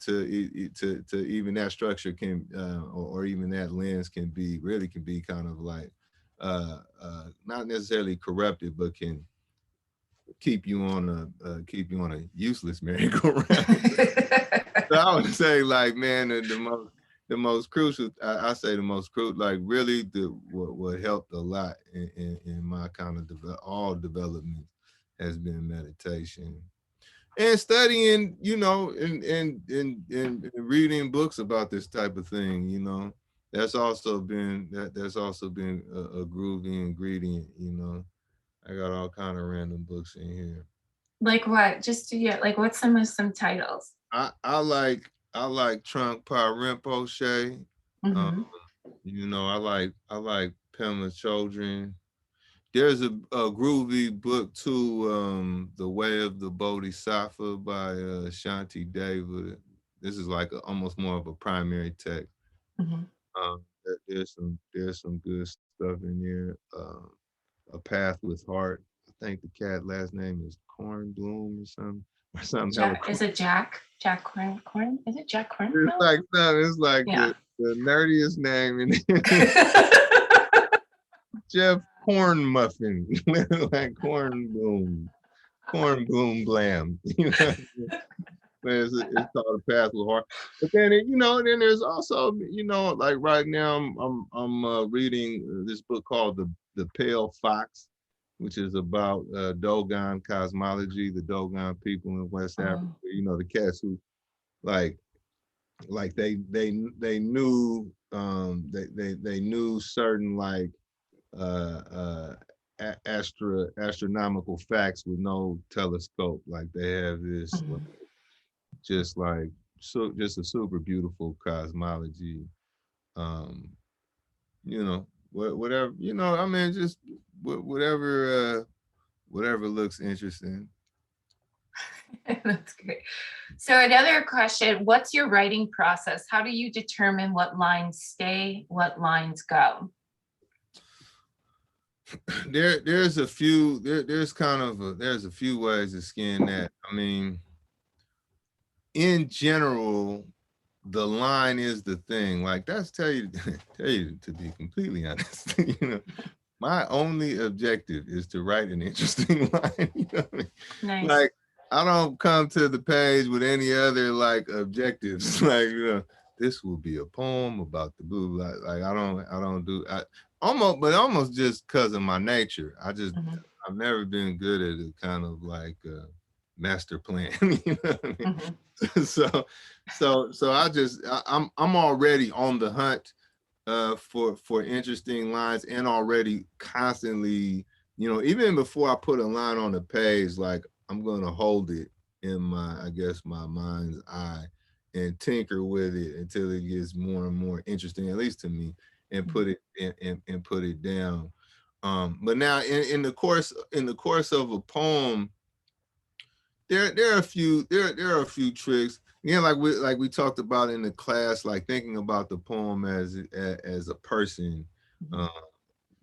even that structure can, or even that lens can be, really can be kind of like not necessarily corrupted, but can keep you on a useless merry-go-round. So I would say, like, man, the most crucial, I say the most crucial, like really what helped a lot in my kind of all development has been meditation and studying, you know, and reading books about this type of thing, you know. That's also been a groovy ingredient, you know. I got all kind of random books in here. Like what? Just to get, like, what's some titles? I like Trunk Pa Rinpoche. You know, I like Pema Chodron. There's a groovy book too, The Way of the Bodhisattva by Shanti Deva. This is like almost more of a primary text. There's some good stuff in there. A Path with Heart. I think the cat last name is Cornbloom or something. Or something. Is it Jack Corn? Is it Jack Corn? It's like something. It's like the nerdiest name in Jeff Corn Muffin, like Corn Bloom Blam. You know, it's called A Path with Heart. But then, you know, then there's also, you know, like right now I'm reading this book called The Pale Fox, which is about Dogon cosmology, the Dogon people in West Africa. You know, the cats who like they knew they knew certain like astronomical facts with no telescope. Like they have this just like, so just a super beautiful cosmology. You know, whatever, you know, I mean, just whatever looks interesting. That's great. So another question, what's your writing process? How do you determine what lines stay, what lines go? there's a few there's kind of there's a few ways to skin that. I mean, in general, the line is the thing. Like, that's tell you to be completely honest. You know, my only objective is to write an interesting line. You know what I mean? Nice. Like, I don't come to the page with any other like objectives. Like, you know, this will be a poem about the blue. Like I don't do almost just because of my nature. I've never been good at a kind of like master plan. You know what I mean? So I'm already on the hunt for interesting lines, and already constantly, you know, even before I put a line on the page, like I'm gonna hold it in my, I guess, my mind's eye and tinker with it until it gets more and more interesting, at least to me, and put it and put it down. But now in the course of a poem, there are a few tricks. Yeah, like we talked about in the class, like thinking about the poem as a person,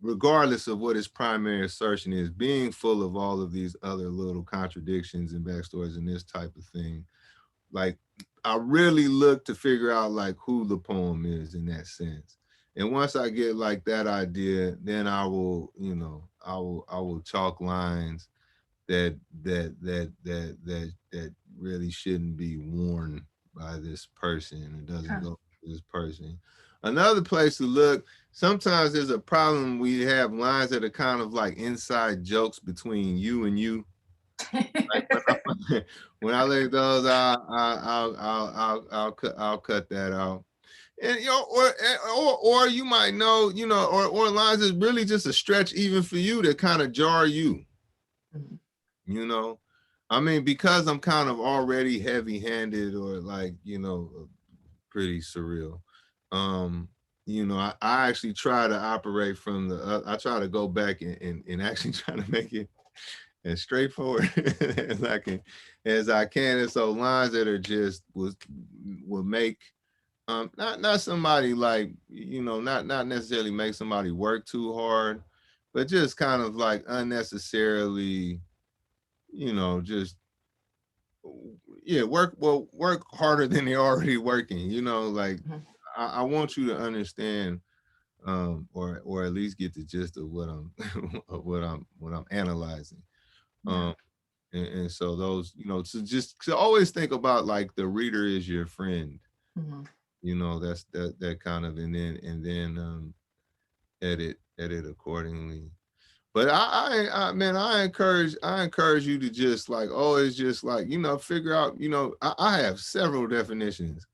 regardless of what its primary assertion is, being full of all of these other little contradictions and backstories and this type of thing. Like, I really look to figure out like who the poem is in that sense. And once I get like that idea, then I will, you know, I will chalk lines that really shouldn't be worn by this person. It doesn't go to this person. Another place to look, sometimes there's a problem. We have lines that are kind of like inside jokes between you and you. Like when I leave those, I'll cut that out. And you know, or you might know, you know, or lines is really just a stretch even for you that kind of jar you. You know, I mean, because I'm kind of already heavy-handed or like, you know, pretty surreal. You know, I actually try to operate from the, I try to go back and actually try to make it as straightforward as I can. And so lines that are just will make not somebody like, you know, not necessarily make somebody work too hard, but just kind of like unnecessarily, you know, just work harder than they're already working, you know, like I want you to understand or at least get the gist of what I'm what I'm analyzing. And so those, you know, to always think about like the reader is your friend. You know, that's that kind of, and then edit accordingly. But I encourage you to just like always just like, you know, figure out, you know, I have several definitions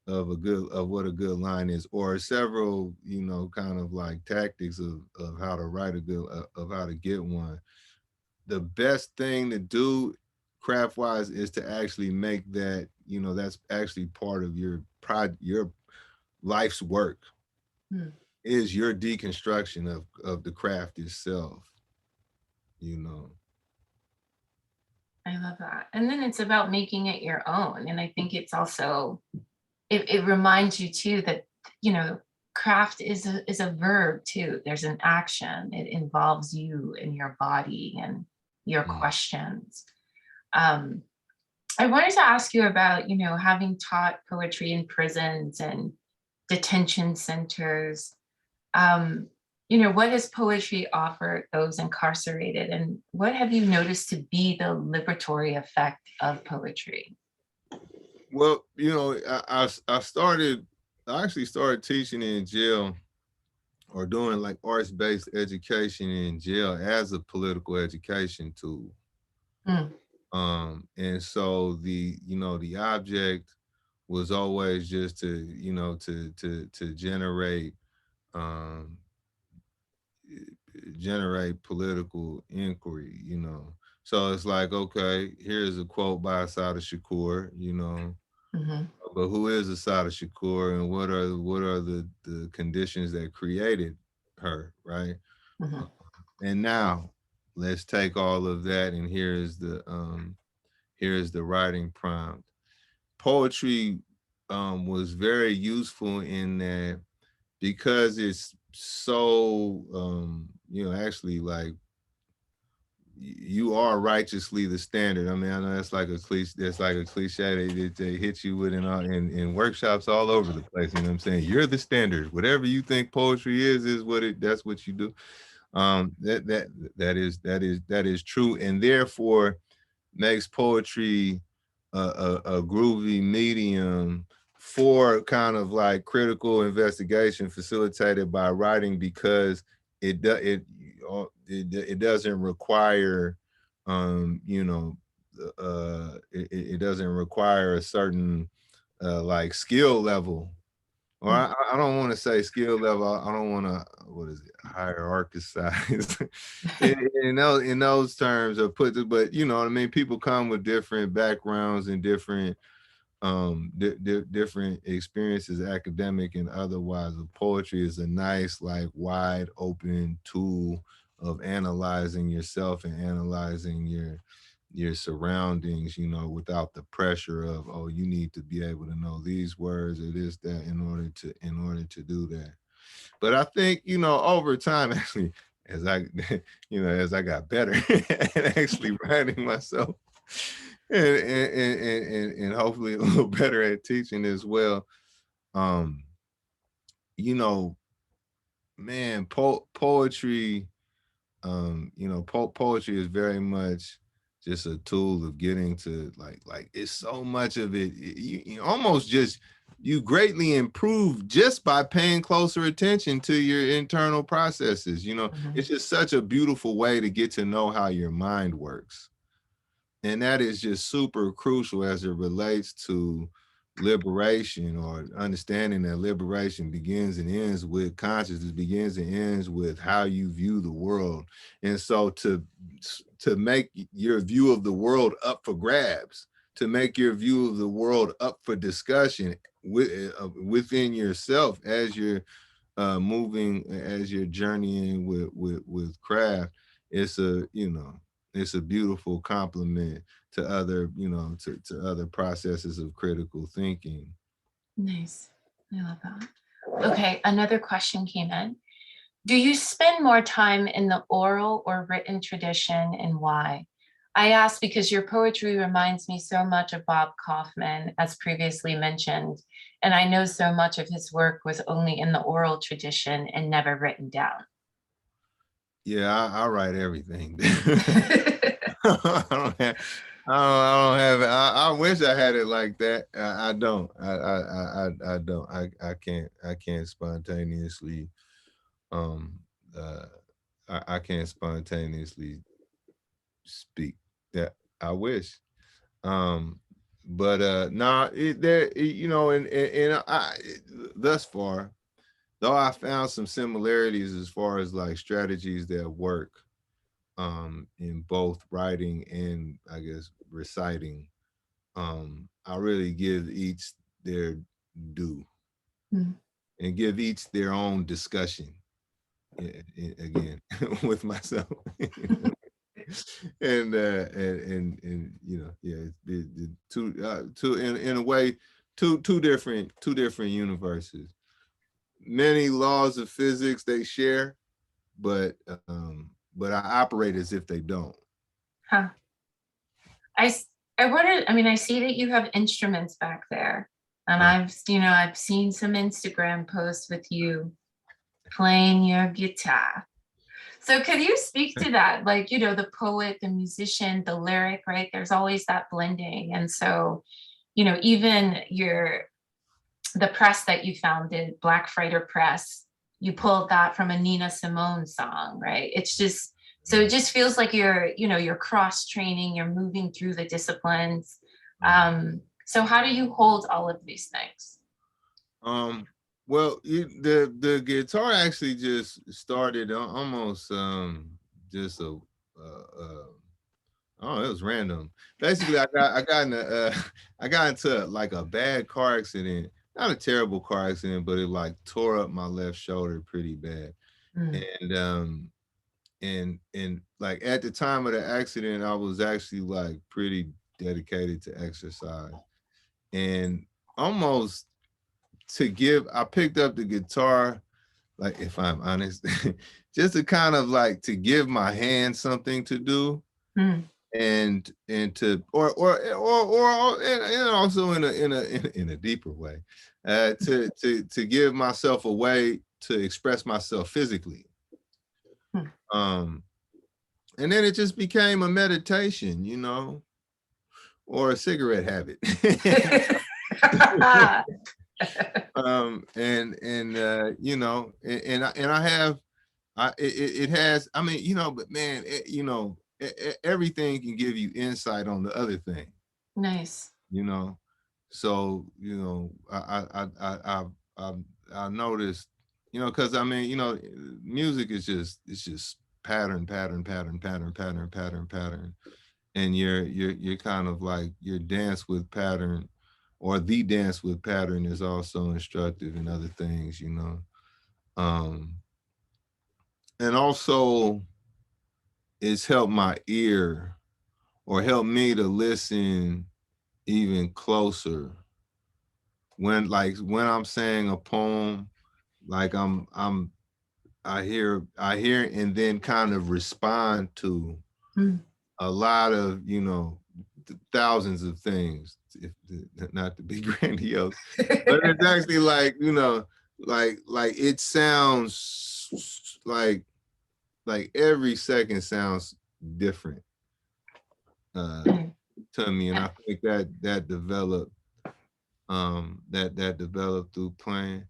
of what a good line is, or several, you know, kind of like tactics of how to write a good of how to get one. The best thing to do craft wise is to actually make that, you know, that's actually part of your life's work. Is your deconstruction of the craft itself, you know. I love that. And then it's about making it your own. And I think it's also, it reminds you too that, you know, craft is a verb too. There's an action. It involves you and your body and your questions. I wanted to ask you about, you know, having taught poetry in prisons and detention centers. You know, what has poetry offered those incarcerated, and what have you noticed to be the liberatory effect of poetry? Well, you know, I actually started teaching in jail, or doing like arts-based education in jail as a political education tool. And so the, you know, the object was always just to, you know, to generate generate political inquiry, you know. So it's like, okay, here's a quote by Assata Shakur, you know, but who is Assata Shakur, and what are the conditions that created her, right? And now let's take all of that, and here's the writing prompt. Poetry was very useful in that, because it's so you know, actually, like, you are righteously the standard. I mean, I know that's like a cliche. That's like a cliche they hit you with in workshops all over the place. You know what I'm saying? You're the standard. Whatever you think poetry is what it. That's what you do. That is true, and therefore makes poetry a groovy medium for kind of like critical investigation facilitated by writing, because it doesn't require you know it doesn't require a certain like skill level, or I don't want to say skill level. I don't want to, what is it, hierarchize in those terms of put it, but you know what I mean. People come with different backgrounds and different different experiences, academic and otherwise. Poetry is a nice, like, wide open tool of analyzing yourself and analyzing your surroundings, you know, without the pressure of, oh, you need to be able to know these words or this, that, in order to do that. But I think, you know, over time, actually, as I, you know, as I got better at actually writing myself, and hopefully a little better at teaching as well. You know, man, poetry, you know, poetry is very much just a tool of getting to like it's so much of it. You almost just, you greatly improve just by paying closer attention to your internal processes. You know, it's just such a beautiful way to get to know how your mind works. And that is just super crucial as it relates to liberation, or understanding that liberation begins and ends with consciousness, begins and ends with how you view the world. And so to make your view of the world up for grabs, to make your view of the world up for discussion within yourself as you're moving, as you're journeying with craft, it's a, you know, it's a beautiful compliment to other, you know, to other processes of critical thinking. Nice. I love that. Okay, another question came in. Do you spend more time in the oral or written tradition, and why? I ask because your poetry reminds me so much of Bob Kaufman, as previously mentioned, and I know so much of his work was only in the oral tradition and never written down. Yeah, I write everything. I don't have it. I wish I had it like that. I don't. I don't. I can't spontaneously. Uh, I can't spontaneously speak. That I wish. But nah, you know, and I thus far, though I found some similarities as far as like strategies that work in both writing and, I guess, reciting. I really give each their due and give each their own discussion again with myself. And you know, yeah, the two in a way, two different universes. Many laws of physics they share, but I operate as if they don't. Huh. I wondered, I mean, I see that you have instruments back there, and I've seen some Instagram posts with you playing your guitar. So could you speak to that? Like, you know, the poet, the musician, the lyric, right? There's always that blending. And so, you know, even the press that you founded, Black Freighter Press, you pulled that from a Nina Simone song, right? It's just, so it just feels like you're cross training, you're moving through the disciplines. So how do you hold all of these things? Well, the guitar actually just started almost just a oh, it was random. Basically, I got into like a bad car accident. Not a terrible car accident, but it like tore up my left shoulder pretty bad. And like at the time of the accident, I was actually like pretty dedicated to exercise. And almost I picked up the guitar like if I'm honest, just to kind of like to give my hand something to do, and to or and also in a deeper way, to give myself a way to express myself physically. And then it just became a meditation, you know, or a cigarette habit. You know, and I have, it has, I mean, you know, but man, you know, everything can give you insight on the other thing. Nice. You know, so you know, I noticed, you know, because I mean, you know, music is just, it's just pattern, and you're kind of like your dance with pattern, or the dance with pattern is also instructive in other things, you know. And also it's helped my ear, or helped me to listen even closer when I'm saying a poem, like I hear and then kind of respond to a lot of, you know, thousands of things, if not to be grandiose, but it's actually like, you know, like it sounds like every second sounds different to me, and I think that developed that developed through playing.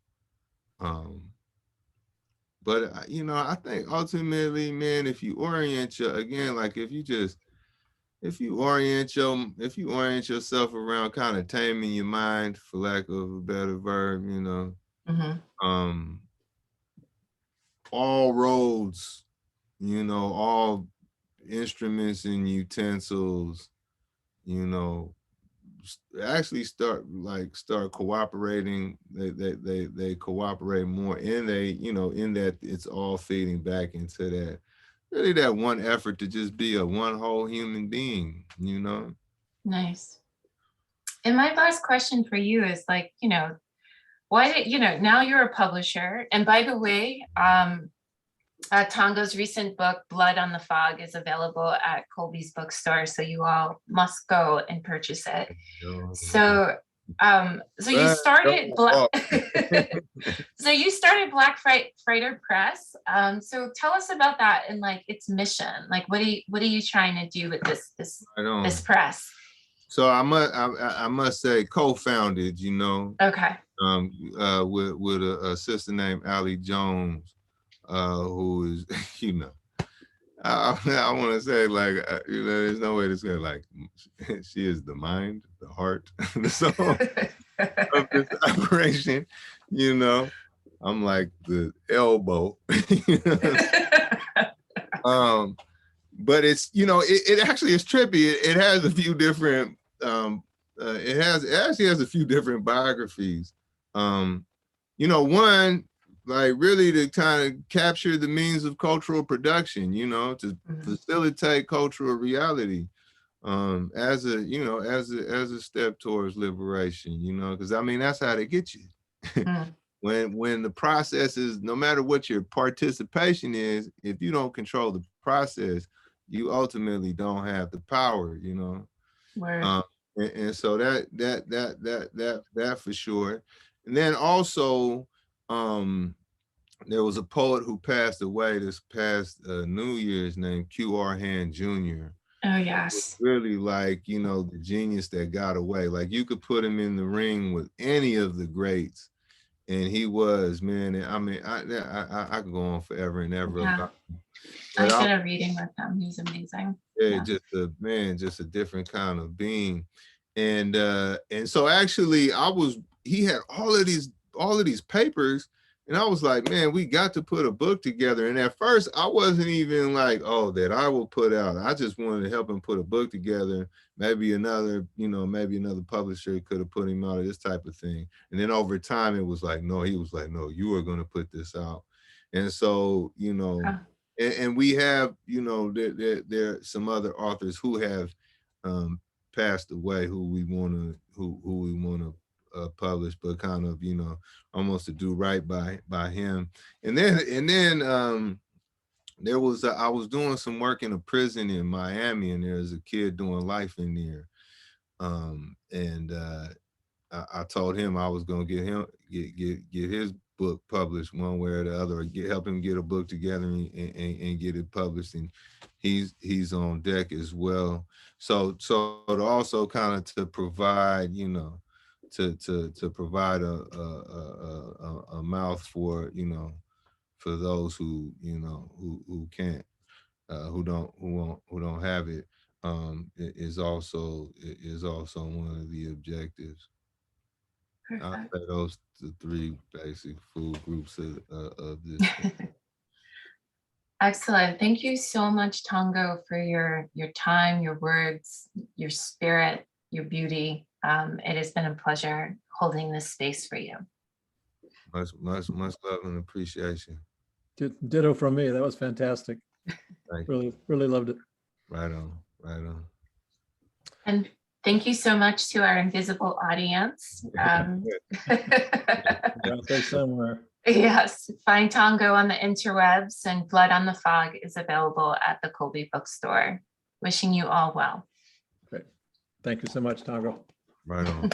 But you know, I think ultimately, man, if you orient again, like if you orient yourself around kind of taming your mind, for lack of a better verb, you know, all roads, you know, all instruments and utensils, you know, actually start cooperating. They cooperate more, and they, you know, in that it's all feeding back into that, really that one effort to just be a one whole human being, you know. Nice. And my last question for you is, like, you know, why did, you know, now you're a publisher, and by the way, Tongo's recent book, Blood on the Fog, is available at Colby's bookstore, so you all must go and purchase it. So, so you started so you started Black Freighter Press. So tell us about that and like its mission. Like, what are you trying to do with this press? So I must say, co-founded, you know. Okay. With a sister named Allie Jones, who is, you know, I want to say, like, you know, there's no way to say, like, she is the mind, the heart, the soul of this operation, you know. I'm like the elbow, you know? But it's, you know, it actually is trippy. It has a few different, it actually has a few different biographies. You know, one, like really to kind of capture the means of cultural production, you know, to facilitate cultural reality, as a, you know, as a step towards liberation, you know, because I mean, that's how they get you. When the process is, no matter what your participation is, if you don't control the process, you ultimately don't have the power, you know. And so that for sure. And then also, there was a poet who passed away this past New Year's named Q.R. Hand Jr. Oh, yes. Really, like, you know, the genius that got away. Like, you could put him in the ring with any of the greats, and he was, man. I mean, I could go on forever and ever about him. I did a reading with him. He's amazing. Yeah, just a different kind of being. And so actually he had all of these papers, and I was like, man, we got to put a book together. And at first I wasn't even like, oh, that I will put out. I just wanted to help him put a book together. Maybe another publisher could have put him out of this type of thing. And then over time it was like, no, he was like, no, you are going to put this out. And so, you know, and we have, you know, there are some other authors who have passed away who we want to published, but kind of, you know, almost to do right by him. And then there was I was doing some work in a prison in Miami, and there was a kid doing life in there. I told him I was gonna get his book published one way or the other, or help him get a book together and get it published. And he's on deck as well. So to also kind of to provide, you know, to provide a mouth for, you know, for those who, you know, who can't, who don't have it, is also one of the objectives. I'll Perfect. say those the three basic food groups of this. Excellent. Thank you so much, Tongo, for your time, your words, your spirit, your beauty. It has been a pleasure holding this space for you. Much love and appreciation. Ditto from me. That was fantastic. Really loved it. Right on. And thank you so much to our invisible audience. Out there somewhere. Yes, find Tongo on the interwebs, and Blood on the Fog is available at the Colby Bookstore. Wishing you all well. Great. Thank you so much, Tongo. Right on.